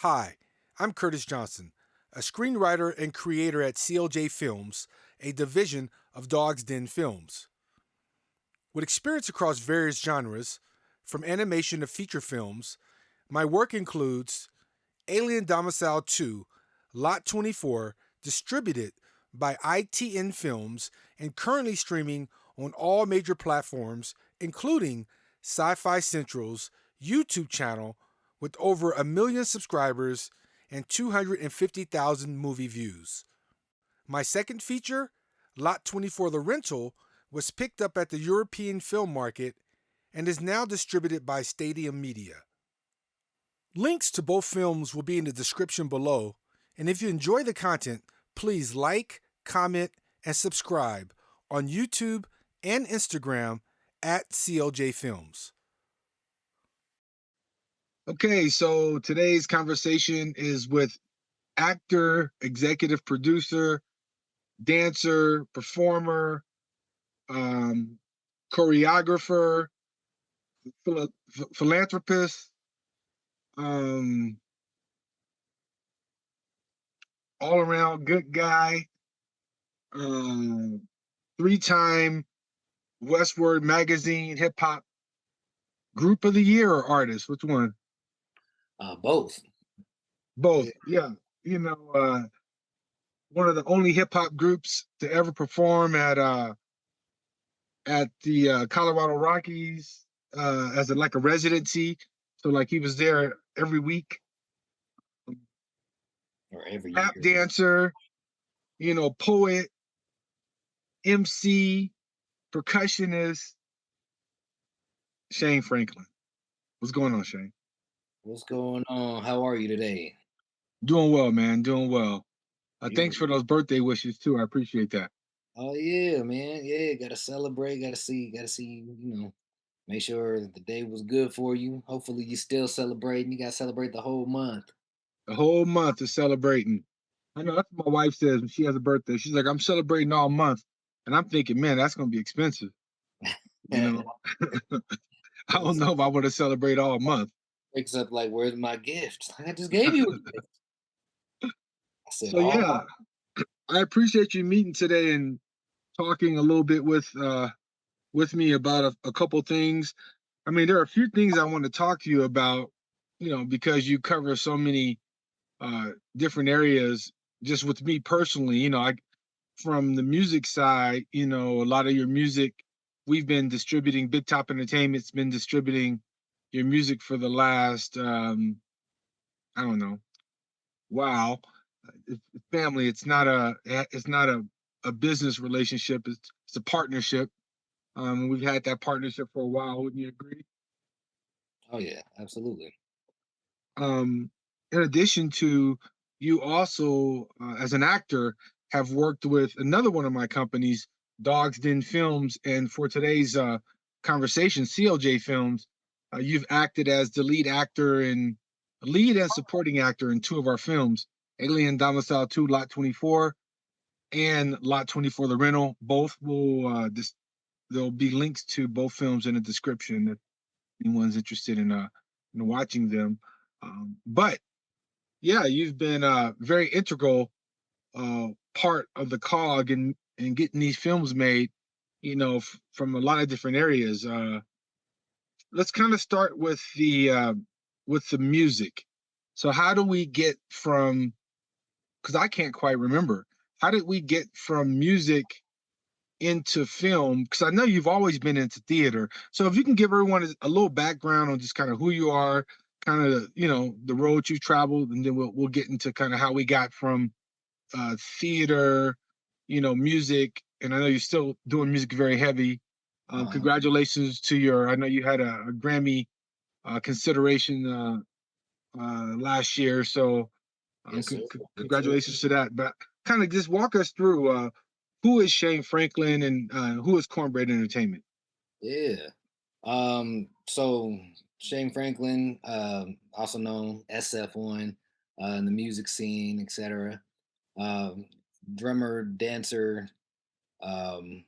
Hi, I'm Curtis Johnson, a screenwriter and creator at CLJ Films, a division of Dog's Den Films. With experience across various genres, from animation to feature films, my work includes Alien Domicile II, Lot 24, distributed by ITN Films and currently streaming on all major platforms, including Sci Fi Central's YouTube channel with over 1 million subscribers and 250,000 movie views. My second feature, Lot 24 The Rental, was picked up at the European film market and is now distributed by Stadium Media. Links to both films will be in the description below, and if you enjoy the content, please like, comment, and subscribe on YouTube and Instagram at CLJ Films. Okay, so today's conversation is with actor, executive producer, dancer, performer, choreographer, philanthropist, um, all around good guy, three-time Westward Magazine hip hop group of the year or artist. Which one? Both. Both. Yeah. One of the only hip hop groups to ever perform at the Colorado Rockies as like a residency. So like he was there every week. Or every Tap year. dancer, poet, MC, percussionist, Shane Franklin. What's going on, Shane? What's going on? How are you today? Doing well, man. Doing well. Thanks Beautiful. for those birthday wishes too. I appreciate that. Oh yeah, man. Yeah, gotta celebrate, gotta see, make sure the day was good for you. Hopefully you still celebrating. You gotta celebrate the whole month. The whole month is celebrating. I know that's what my wife says when she has a birthday. She's like, I'm celebrating all month. And I'm thinking, man, that's gonna be expensive. You know, I don't know if I want to celebrate all month. Wakes up like, where's my gift? I just gave you a gift. I said, So yeah, I appreciate you meeting today and talking a little bit with me about a couple things. I mean, there are a few things I want to talk to you about, because you cover so many different areas. Just with me personally, I from the music side, a lot of your music, we've been distributing. Big Top Entertainment's been distributing your music for the last, I don't know, wow. It's family. It's not a business relationship. It's a partnership. We've had that partnership for a while. Wouldn't you agree? oh yeah, absolutely. In addition to, you also, as an actor, have worked with another one of my companies, Dogs Den Films, and for today's conversation, CLJ Films, you've acted as the lead and supporting actor in two of our films, Alien Domicile II, Lot 24, and Lot 24, The Rental. Both there'll be links to both films in the description if anyone's interested in watching them. But yeah, you've been a very integral part of the cog in getting these films made, from a lot of different areas. Let's kind of start with the music. So how do we get from? Because I can't quite remember. How did we get from music into film? Because I know you've always been into theater. So if you can give everyone a little background on just kind of who you are, kind of the road you traveled, and then we'll get into kind of how we got from theater, music, and I know you're still doing music very heavy. Congratulations to I know you had a Grammy consideration last year, so Yes, sir. congratulations to that. But kind of just walk us through who is Shane Franklin and who is Cornbread Entertainment? Yeah. So Shane Franklin, also known SF1 in the music scene, etc. Um, Drummer, dancer, um,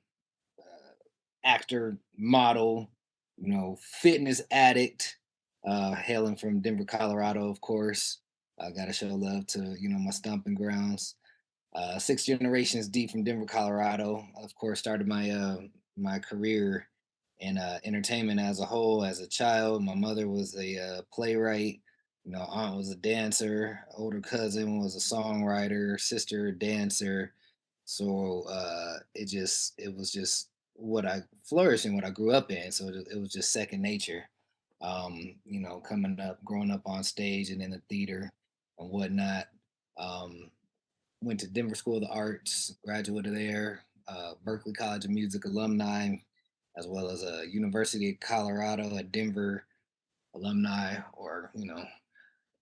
actor, model, fitness addict, hailing from Denver, Colorado, of course. I gotta show love to, my stomping grounds. Six generations deep from Denver, Colorado. Of course, started my career in entertainment as a whole. As a child, my mother was a playwright. Aunt was a dancer. Older cousin was a songwriter. Sister a dancer. So it was just what I flourished in, what I grew up in. So it was just second nature. Coming up, growing up on stage and in the theater and whatnot. Um, Went to Denver School of the Arts, graduated there, Berklee College of Music alumni, as well as a University of Colorado at Denver alumni, or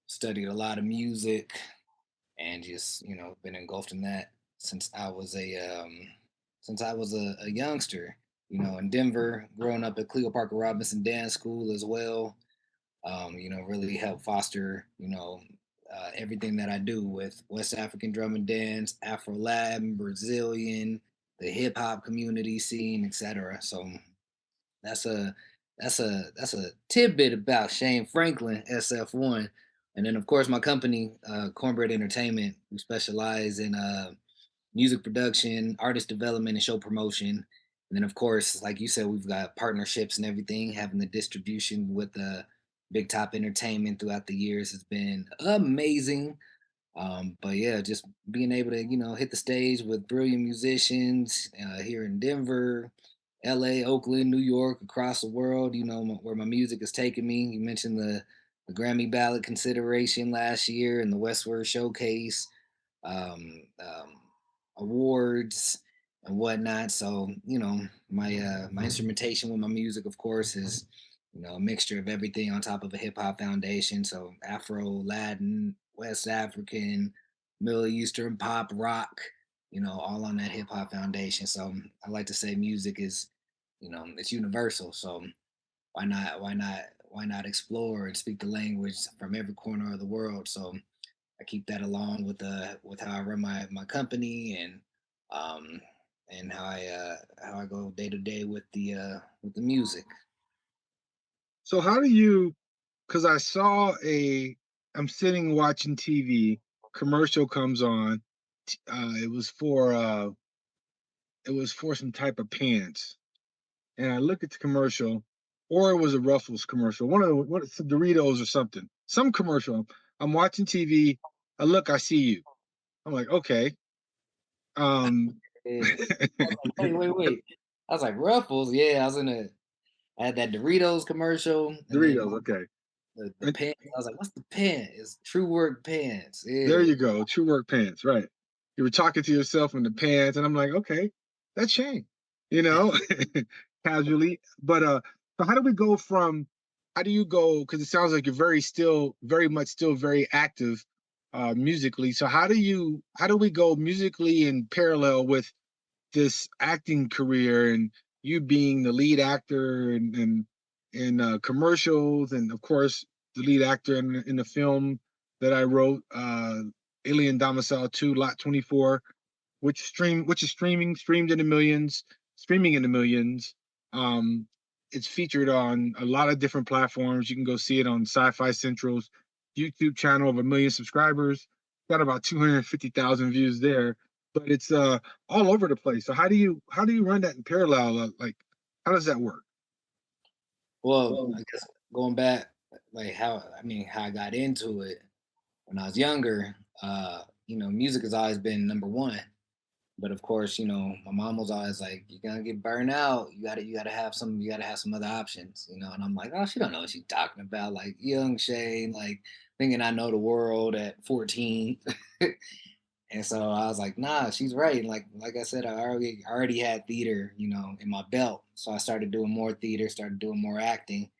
studied a lot of music and just been engulfed in that since I was a youngster. In Denver, growing up at Cleo Parker Robinson Dance School as well, really help foster, everything that I do with West African drum and dance, Afro Latin, Brazilian, the hip hop community scene, etc. So that's a that's a tidbit about Shane Franklin, SF1. And then of course my company, Cornbread Entertainment, we specialize in music production, artist development, and show promotion. And then, of course, like you said, we've got partnerships and everything. Having the distribution with Big Top Entertainment throughout the years has been amazing. But yeah, just being able to hit the stage with brilliant musicians here in Denver, L.A., Oakland, New York, across the world. Where my music has taken me. You mentioned the Grammy ballot consideration last year and the Westward Showcase um, awards and whatnot. So my instrumentation with my music, of course, is a mixture of everything on top of a hip hop foundation. So Afro, Latin, West African, Middle Eastern pop, rock. All on that hip hop foundation. So I like to say music is, it's universal. So why not explore and speak the language from every corner of the world? So I keep that along with how I run my company um and how I go day to day with the music. So how do you? Because I saw I'm sitting watching TV, commercial comes on. It was for some type of pants, and I look at the commercial, or it was a Ruffles commercial, one of the what some Doritos or something, some commercial. I'm watching TV. I look, I see you. I'm like, okay. Um, Yeah. Wait. I was like Ruffles. Yeah, I was in a I had that Doritos commercial and then Doritos, okay. the And pants. I was like, what's the pant? It's True Work pants. there Yeah. you go, true work pants, right? You were talking to yourself in the pants, and I'm like, okay, that's Shane, you know, casually. But so how do we go from? How do you go? Because it sounds like you're very much still very active musically. So how do we go musically in parallel with this acting career and you being the lead actor in commercials and of course the lead actor in the film that I wrote, Alien Domicile II, Lot 24, which is streamed in the millions, streaming in the millions. Um, it's featured on a lot of different platforms. You can go see it on Sci-Fi Central's YouTube channel of 1 million subscribers. Got about 250,000 views there, but it's all over the place. So how do you run that in parallel? Like how does that work? Well, I guess going back, like how I got into it when I was younger. Music has always been number one. But of course, my mom was always like, "You're gonna get burned out. You gotta have some other options." And I'm like, "Oh, she don't know what she's talking about." Like young Shane, like thinking I know the world at 14. And so I was like, "Nah, she's right." And like I said, I already had theater, in my belt. So I started doing more theater, started doing more acting.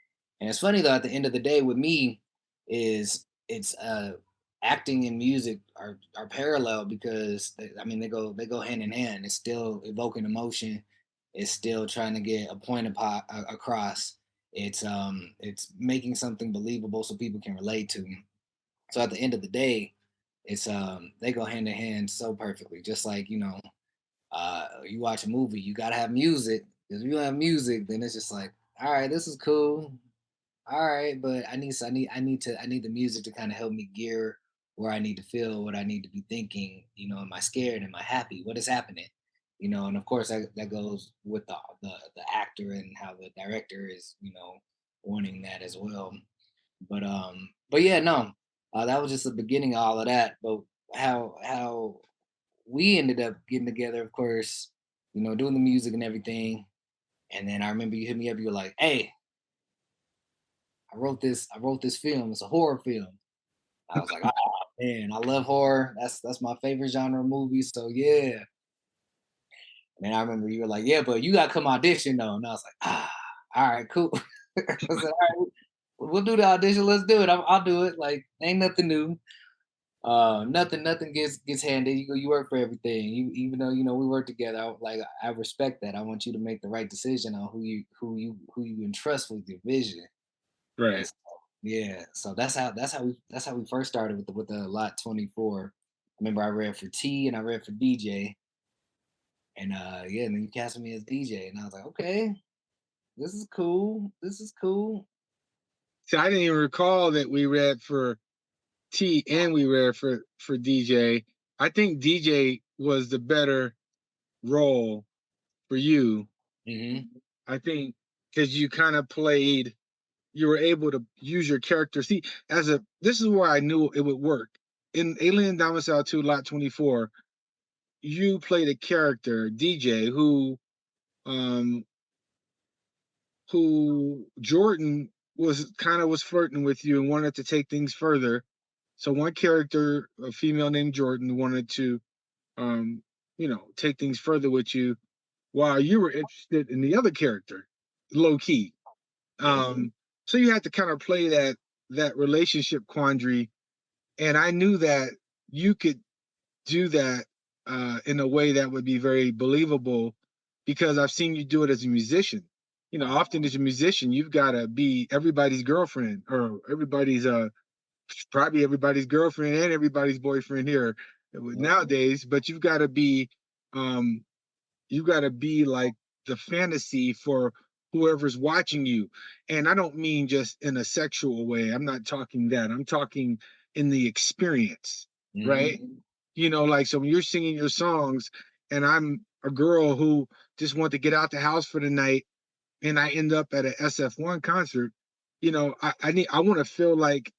And it's funny though, at the end of the day, with me, is it's acting and music are parallel because I mean they go hand in hand. It's still evoking emotion. It's still trying to get a point across. It's making something believable so people can relate to. So at the end of the day, it's they go hand in hand so perfectly. Just like you watch a movie, you gotta have music. Because if you don't have music, then it's just like, all right, this is cool. All right, but I need the music to kind of help me gear where I need to feel, what I need to be thinking. Am I scared? Am I happy? What is happening? And of course that goes with the actor and how the director is, wanting that as well. But yeah, no, that was just the beginning of all of that. But how we ended up getting together, of course, doing the music and everything. And then I remember you hit me up. You were like, "Hey, I wrote this film. It's a horror film." I was like, "Oh man, I love horror. That's my favorite genre of movie." So yeah. And I remember you were like, "Yeah, but you got to come audition though." And I was like, all right, cool." I said, "All right, we'll do the audition. Let's do it. I'll do it. Like, ain't nothing new. Nothing gets handed. You work for everything. Even though we work together. I respect that. I want you to make the right decision on who you entrust with your vision. And Right. so, yeah, so that's how we first started with the Lot 24. Remember, I read for T and I read for DJ, and yeah, and then you casted me as DJ, and I was like, okay, this is cool. This is cool. See, I didn't even recall that we read for T and we read for DJ. I think DJ was the better role for you. Hmm. I think because you kind of played, you were able to use your character. See, this is where I knew it would work. In Alien Domicile II, Lot 24, you played a character, DJ, um who Jordan was flirting with you and wanted to take things further. So one character, a female named Jordan, wanted to um, take things further with you while you were interested in the other character, low key. Yeah. So you had to kind of play that relationship quandary, and I knew that you could do that in a way that would be very believable because I've seen you do it as a musician. Often as a musician, you've got to be everybody's girlfriend or everybody's probably everybody's girlfriend and everybody's boyfriend here Yep. nowadays. But um, you've got to be like the fantasy for whoever's watching you. And I don't mean just in a sexual way. I'm not talking that. I'm talking in the experience, right? Hmm. Like so when you're singing your songs and I'm a girl who just want to get out the house for the night and I end up at a SF1 concert, I want to feel like,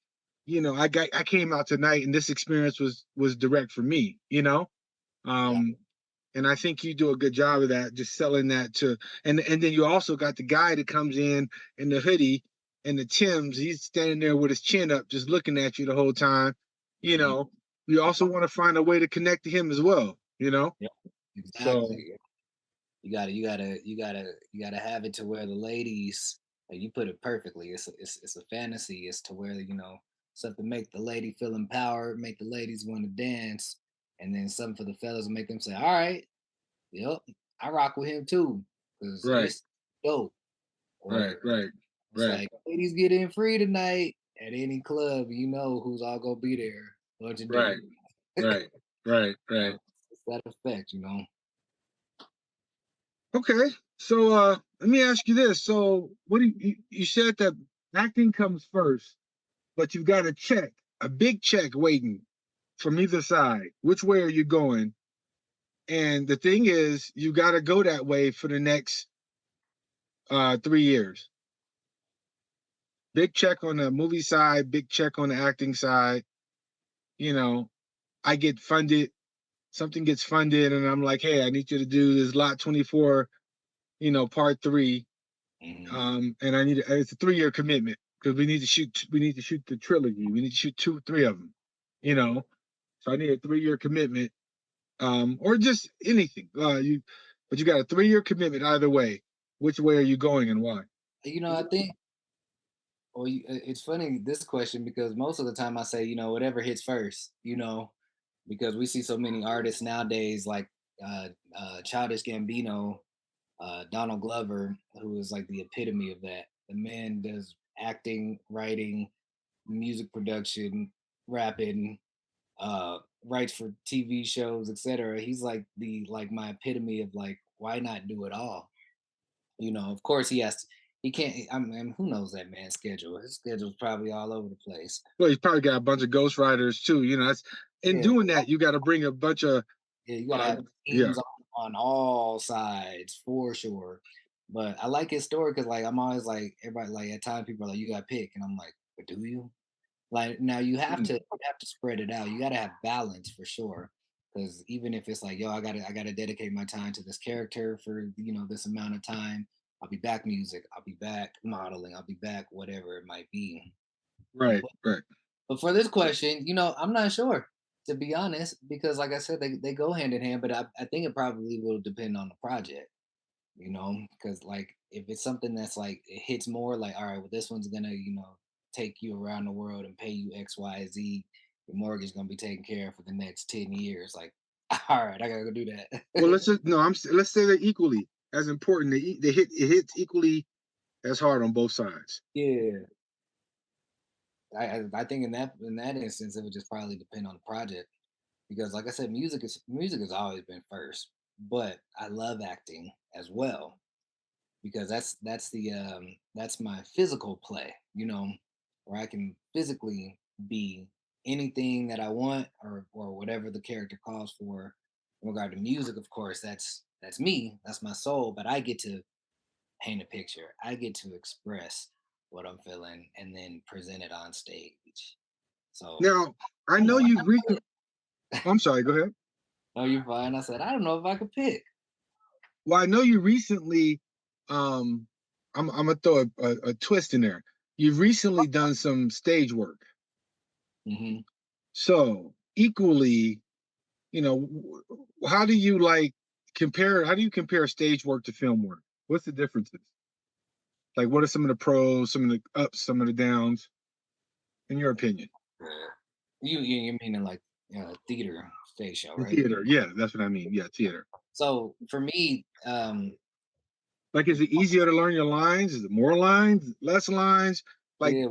I came out tonight and this experience was direct for me, Yeah. um, and I think you do a good job of that, just selling that to, and then you also got the guy that comes in the hoodie and the Timbs. He's standing there with his chin up, just looking at you the whole time. You Hmm. know, you also want to find a way to connect to him as well. Yep. So Exactly. You gotta have it to where the ladies, like you put it perfectly. It's a fantasy. It's to where something make the lady feel empowered, make the ladies want to dance, and then something for the fellas to make them say, "All right, yep, I rock with him too," because right, it's dope. right, Or right, it's right, like ladies get in free tonight at any club. You know who's all gonna be there? Bunch of right, dudes. right, right, right. It's that effect. Okay. So let me ask you this. So what do you said that acting comes first, but you've got a big check waiting from either side. Which way are you going? And the thing is, you got to go that way for the next 3 years. Big check on the movie side, big check on the acting side. You know, I get funded, something gets funded, and I'm like, hey, I need you to do this Lot 24, part three. Hmm. And it's a 3 year commitment because we need to shoot the trilogy. We need to shoot two, three of them, you know. So I need a 3 year commitment, or just anything. But you got a 3 year commitment either way. Which way are you going and why? I think. Well, it's funny this question because most of the time I say, whatever hits first, because we see so many artists nowadays like Childish Gambino, Donald Glover, who is like the epitome of that. The man does acting, writing, music production, rapping, writes for TV shows, etc. He's like my epitome of like, why not do it all? Of course he has to, he can't. I mean, who knows that man's schedule? His schedule's probably all over the place. Well, he's probably got a bunch of ghostwriters too. That's in Yeah, doing that. You got to bring a bunch of yeah, you gotta uh, have yeah, teams on all sides for sure. But I like his story because like I'm always like everybody like at times people are like you got to pick and I'm like, but do you? Like now mm, you have to spread it out. You got to have balance for sure. Because even if it's like yo, I gotta dedicate my time to this character for this amount of time. I'll be back music. I'll be back modeling. I'll be back whatever it might be. right, right. But for this question, I'm not sure, to be honest, because like I said, they go hand in hand, but I think it probably will depend on the project, because like if it's something that's like it hits more, like, all right, well, this one's gonna, take you around the world and pay you XYZ, your mortgage is gonna be taken care of for the next 10 years. Like, all right, I gotta go do Well, that. let's just no. Let's say they're equally as important. It hits equally as hard on both sides. Yeah. I think in that instance, it would just probably depend on the project. Because like I said, music has always been first, but I love acting as well because that's my physical play, where I can physically be anything that I want or whatever the character calls for. In regard to music, of course, that's me, that's my soul, but I get to paint a picture. I get to express what I'm feeling and then present it on stage. So Now, I I don't know know. you've recently. I'm sorry. Go ahead. No, you're fine. I said, I don't know if I could pick. Well, I know you recently. Um, I'm gonna throw a twist in there. You've recently done some stage work, Hmm. so equally, how do you like compare? How do you compare stage work to film work? What's the differences? Like, what are some of the pros, some of the ups, some of the downs, in your opinion? You meaning like theater stage show, In right? theater, yeah, that's what I mean. Yeah, theater. So for me, Like, is it easier to learn your lines? Is it more lines, less lines? Like, yeah.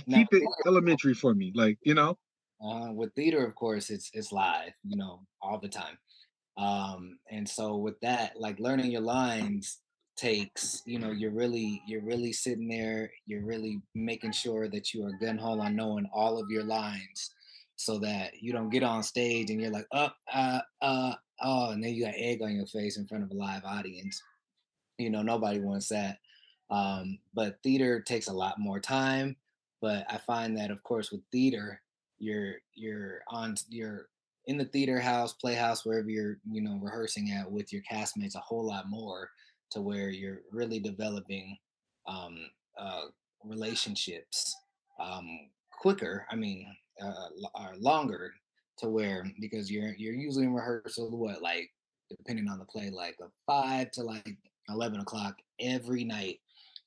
Now keep it elementary for me. Like, with theater, of course, it's live, all the time. And so with that, like learning your lines takes, you're really sitting there, you're really making sure that you are gun ho on knowing all of your lines so that you don't get on stage and you're like, oh, and then you got egg on your face in front of a live audience. Nobody wants that. But theater takes a lot more time. But I find that, of course, with theater, you're in the theater house, playhouse, wherever you're rehearsing at with your castmates a whole lot more to where you're really developing um, uh, relationships quicker. I mean, or longer to where because you're usually in rehearsal what like depending on the play like a 5 to like 11 o'clock every night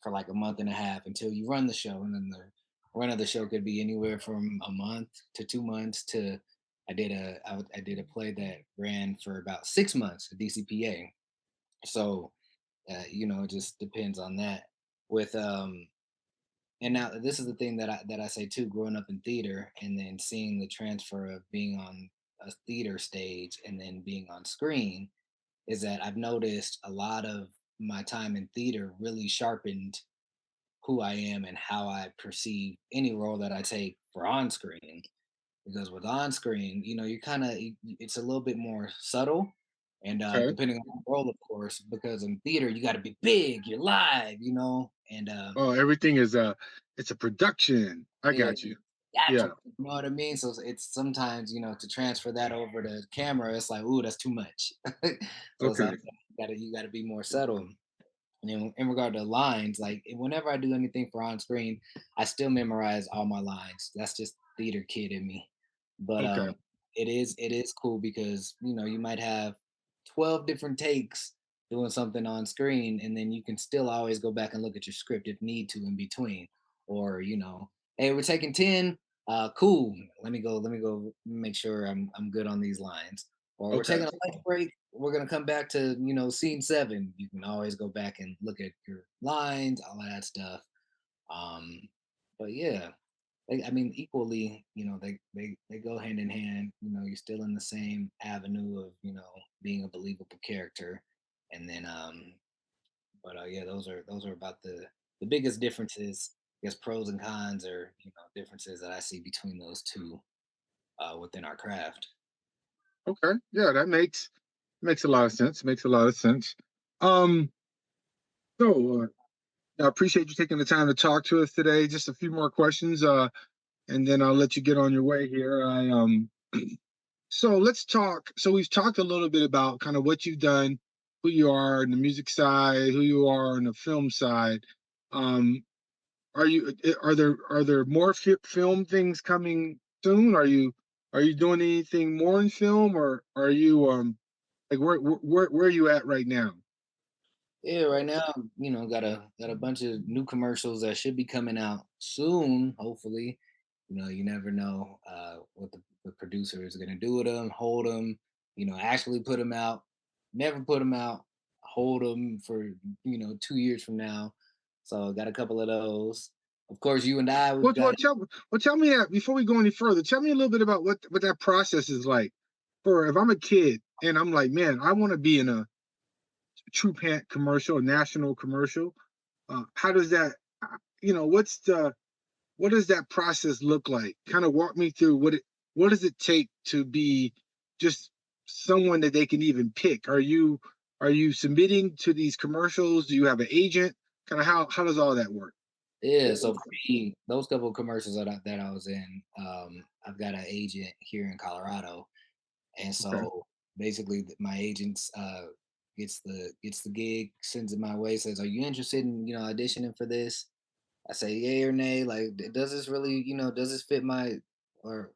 for like a month and a half until you run the show, and then the run of the show could be anywhere from a month to 2 months to I did a play that ran for about 6 months at DCPA. So it just depends on that. With and now this is the thing that I say too, growing up in theater and then seeing the transfer of being on a theater stage and then being on screen is that I've noticed a lot of my time in theater really sharpened who I am and how I perceive any role that I take for on screen. Because with on screen, you kind of it's a little bit more subtle, and okay. depending on the role, of course, because in theater you got to be big, you're live, and Oh, everything is it's a production. I yeah, got you. Yeah. theatrical, you know what I mean? So it's sometimes, to transfer that over to camera, it's like, ooh, that's too much. So it's like Okay. you gotta be more subtle. And in regard to lines, like whenever I do anything for on screen, I still memorize all my lines. That's just theater kid in me. But Okay. it is cool because you might have 12 different takes doing something on screen, and then you can still always go back and look at your script if need to in between. Or hey, we're taking 10. Cool. Let me go make sure I'm good on these lines. Or we're Okay. taking a lunch break. We're gonna come back to scene 7. You can always go back and look at your lines, all of that stuff. Um, but yeah, I mean, equally, they go hand in hand. You're still in the same avenue of being a believable character, and then but yeah, those are about the biggest differences, I guess, pros and cons, or differences that I see between those two within our craft. Okay, yeah, that makes a lot of sense. Makes a lot of sense. Um, so I appreciate you taking the time to talk to us today. Just a few more questions, and then I'll let you get on your way here. So let's talk. So we've talked a little bit about kind of what you've done, who you are on the music side, who you are on the film side. Um, are there more film things coming soon? Are you doing anything more in film, or are you like where are you at right now? Yeah, right now, got a bunch of new commercials that should be coming out soon, hopefully. You never know what the producer is going to do with them, hold them, actually put them out, never put them out, hold them for, 2 years from now. So got a couple of those. Of course, you and I, we've Well, well, got, tell well tell me that before we go any further. Tell me a little bit about what that process is like. For if I'm a kid and I'm like, man, I want to be in a True Pant commercial, a national commercial. How does that? What's the what does that process look like? Kind of walk me through what does it take to be just someone that they can even pick? Are you submitting to these commercials? Do you have an agent? Kind of how does all that work? yeah. So for me, those couple of commercials that I was in, I've got an agent here in Colorado. And Okay. so basically, my agents gets the gig, sends it my way, says, "Are you interested in auditioning for this?" I say, "Yay or nay." Like, does this really does this fit my, or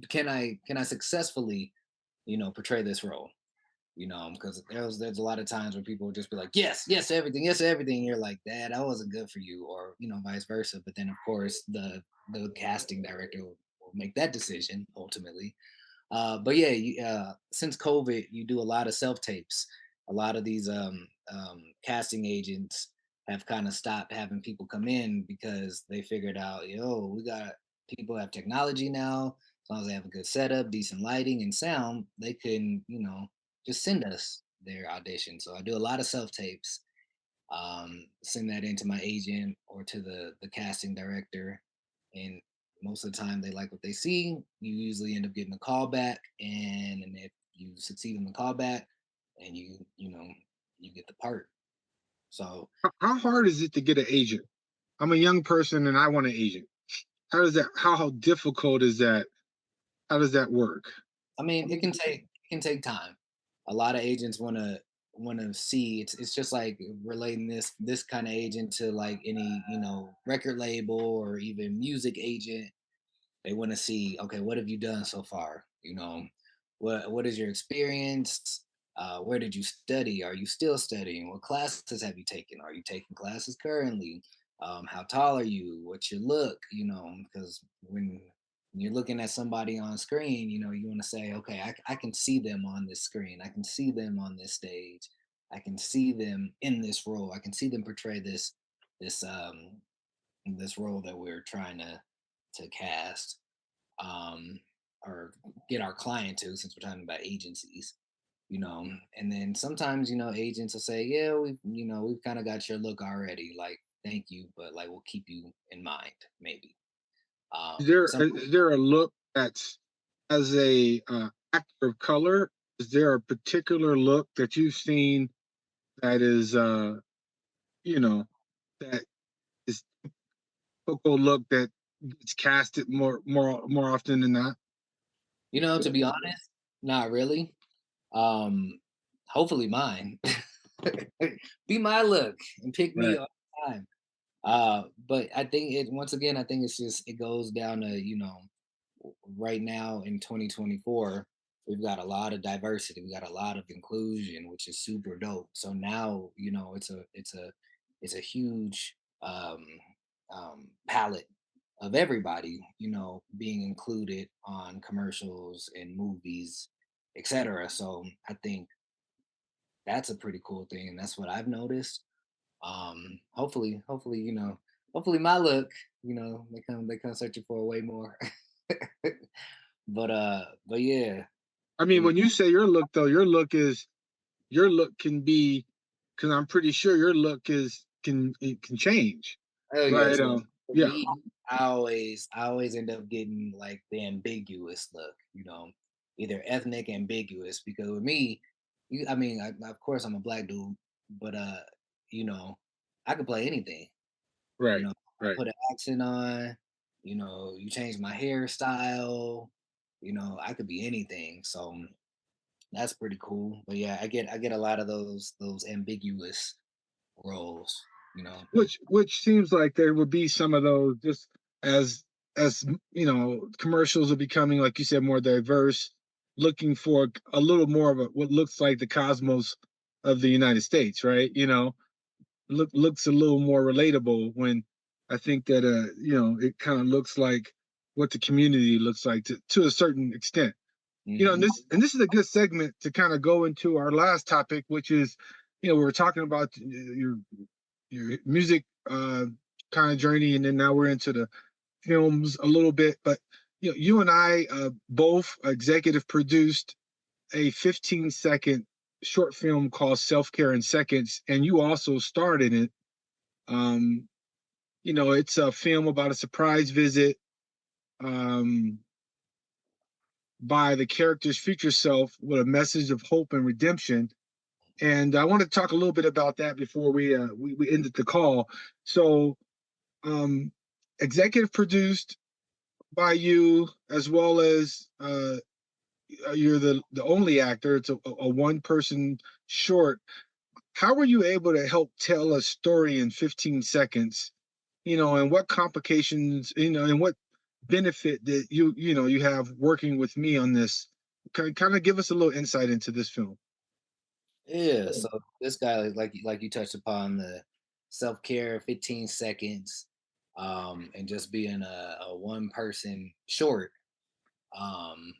can I successfully portray this role? Because there's a lot of times where people will just be like, "Yes, yes to everything, yes to everything." You're like, "That wasn't good for you," or vice versa. But then of course the casting director will make that decision ultimately. But yeah, since COVID, you do a lot of self tapes. A lot of these casting agents have kind of stopped having people come in because they figured out, we got people have technology now. As long as they have a good setup, decent lighting, and sound, they can, just send us their audition. So I do a lot of self tapes, send that into my agent or to the casting director, and most of the time they like what they see. You usually end up getting a call back, and if you succeed in the call back, and you get the part. So How hard is it to get an agent? I'm a young person and I want an agent. How does that? How difficult is that? How does that work? I mean, it can take time. A lot of agents wanna see, it's just like relating this kind of agent to like any record label or even music agent. They want to see, okay, what have you done so far? What is your experience? Where did you study? Are you still studying? What classes have you taken? Are you taking classes currently? How tall are you? What's your look? Because when you're looking at somebody on screen, you want to say, okay, I can see them on this screen. I can see them on this stage. I can see them in this role. I can see them portray this this role that we're trying to cast, um, or get our client to, since we're talking about agencies. And then sometimes agents will say, yeah, we've kind of got your look already, like, thank you, but like, we'll keep you in mind, maybe. Some Is there a look that's as a actor of color? Is there a particular look that you've seen that is you know that is typical look that gets casted more often than not? To be honest, not really. um Hopefully mine be my look and pick me Right. all the time. But I think it once again, I think it goes down to, right now in 2024, we've got a lot of diversity, we got a lot of inclusion, which is super dope. So now, it's a huge palette of everybody, being included on commercials and movies, etc. So I think that's a pretty cool thing, and that's what I've noticed. Hopefully, hopefully my look, they come searching for way more. But yeah, I mean, we when you say your look, though, your look can be, because I'm pretty sure your look is can change, Oh right? yes. For Yeah, me, I always end up getting like the ambiguous look, either ethnic ambiguous because with me, I mean, of course I'm a black dude, but you know, I could play anything. right, I right. put an accent on, you change my hairstyle, I could be anything. So that's pretty cool. But yeah, I get a lot of those ambiguous roles, you know. Which seems like there would be some of those just as as commercials are becoming, like you said, more diverse, looking for a little more of what looks like the cosmos of the United States, right? Looks a little more relatable when I think that it kind of looks like what the community looks like to a certain extent. And Hmm. this is a good segment to kind of go into our last topic, which is, we were talking about your music kind of journey, and then now we're into the films a little bit. But you and I both executive produced a 15-second short film called Self Care in Seconds, and you also starred in it. Um, it's a film about a surprise visit um, by the character's future self with a message of hope and redemption. And I want to talk a little bit about that before we ended the call. So, um, executive produced by you, as well as you're the only actor. It's a one person short. How were you able to help tell a story in 15 seconds? And what complications, and what benefit that you have working with me on this? Kind of give us a little insight into this film. Yeah, so this guy, like you touched upon the self care, 15 seconds, and just being a one person short,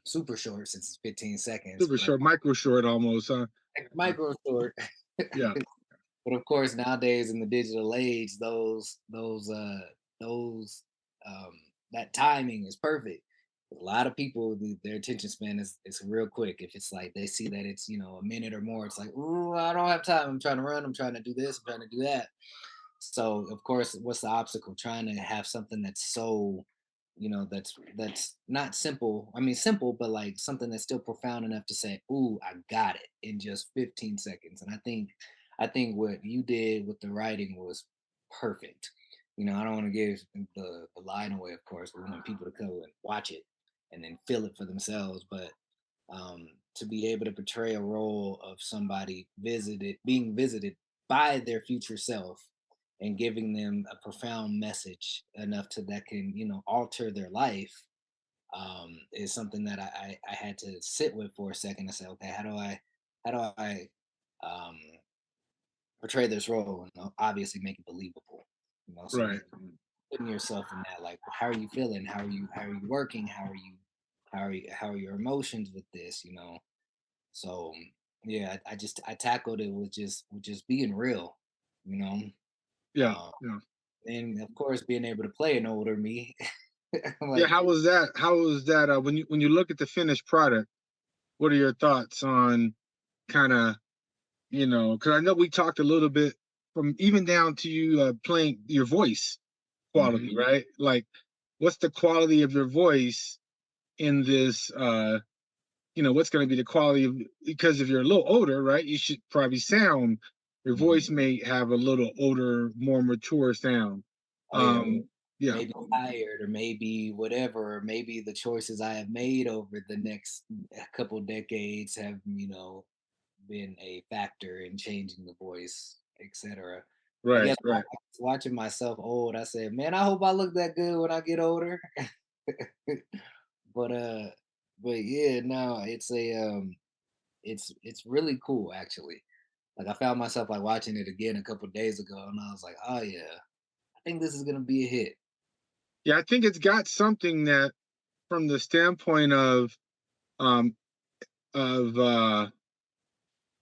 super short since it's 15 seconds, Super but short, micro short almost, huh? micro short. Yeah, But of course, nowadays in the digital age, those um, that timing is perfect. A lot of people, their attention span is real quick. If it's like they see that it's a minute or more, it's like, ooh, I don't have time. I'm trying to run. I'm trying to do this. I'm trying to do that. So of course, what's the obstacle? Trying to have something that's so, that's not simple. I mean, simple, but like something that's still profound enough to say, "Ooh, I got it" in just 15 seconds. And I think what you did with the writing was perfect. I don't want to give the line away, of course. We want people to go and watch it and then feel it for themselves. But to be able to portray a role of somebody being visited by their future self and giving them a profound message enough to that can alter their life is something that I had to sit with for a second and say, okay, how do I um, portray this role and obviously make it believable. So right. you putting yourself in that, like, how are you feeling? How are you working? How are your emotions with this? So yeah, I tackled it with just being real, you know. Yeah, Um, yeah. and of course, being able to play an older me, Yeah, like, how was that? How was that? When you look at the finished product, what are your thoughts on kind of because I know we talked a little bit from even down to you playing your voice mhm, quality, right? Like, what's the quality of your voice in this? What's going to be the quality of, because if you're a little older, right? You should probably sound your mhm. voice may have a little older, more mature sound. Oh yeah, Yeah, maybe tired or maybe whatever, or maybe the choices I have made over the next couple decades have been a factor in changing the voice, etc. I right, guess right. watching myself old, I said, man, I hope I look that good when I get older. but uh but yeah, no, it's really cool actually. Like I found myself like watching it again a couple days ago and I was like, oh yeah, I think this is gonna be a hit. Yeah, I think it's got something that, from the standpoint um of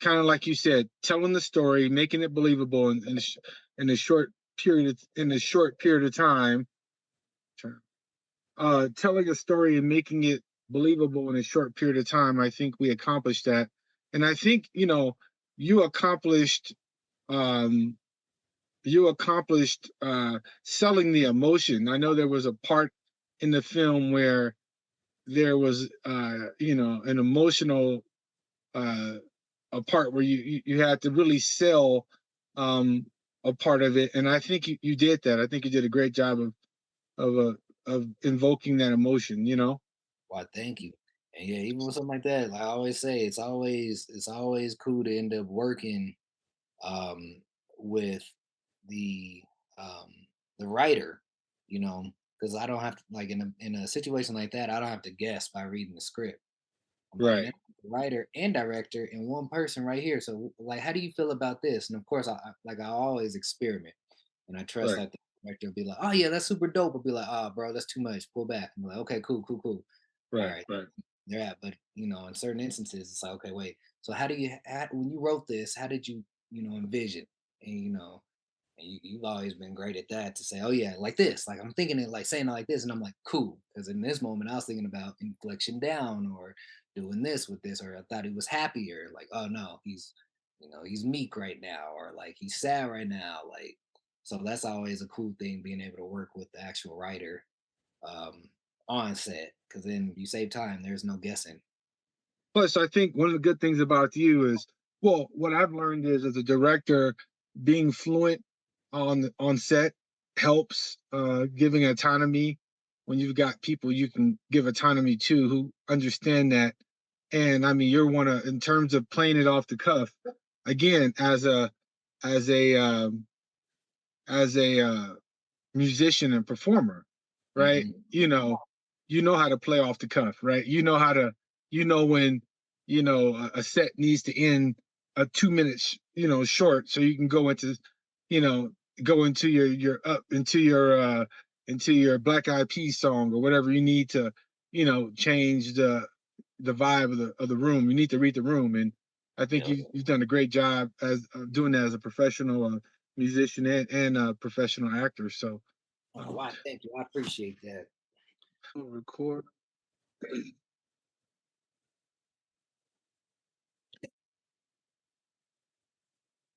kind of like you said, telling the story, making it believable in a short period of time, telling a story and making it believable in a short period of time. I think we accomplished that, and I think you accomplished um, you accomplished selling the emotion. I know there was a part in the film where there was an emotional a part where you had to really sell a part of it, and I think you did that. I think you did a great job of invoking that emotion. Why, thank you. And yeah, even with something like that, like I always say, it's always cool to end up working um with the um the writer, you know, because I don't have to, like, in a situation like that, I don't have to guess by reading the script. I'm like, Right, man, writer and director in one person right here. So like, how do you feel about this? And of course, I always experiment, and I trust right, like the director will be like, oh yeah, that's super dope. I'll be like, oh bro, that's too much. Pull back. I'm like, okay, cool, cool, cool. All right, right, right. they're at. But in certain instances, it's like, okay, wait. So when you wrote this, how did you envision? And you've always been great at that to say, oh yeah, like this. Like I'm thinking it like saying it like this, and I'm like, cool. Because in this moment, I was thinking about inflection down or doing this with this, or I thought he was happier. Like, oh no, he's meek right now, or like he's sad right now. Like, so that's always a cool thing, being able to work with the actual writer um, on set, because then you save time. There's no guessing. Plus, I think one of the good things about you is, well, what I've learned is as a director, being fluent on set helps. Giving autonomy when you've got people you can give autonomy to who understand that. And I mean, you're one of, in terms of playing it off the cuff. Again, as a as a musician and performer, right? Hmm. You know how to play off the cuff, right? You know when, a set needs to end a 2 minutes, short, so you can go into, you know, go into your up into your Black Eyed Peas song or whatever you need to, change the vibe of the room. You need to read the room, and I think you've done a great job as doing that as a professional musician and a professional actor. So Oh, wow, thank you. I appreciate that. record.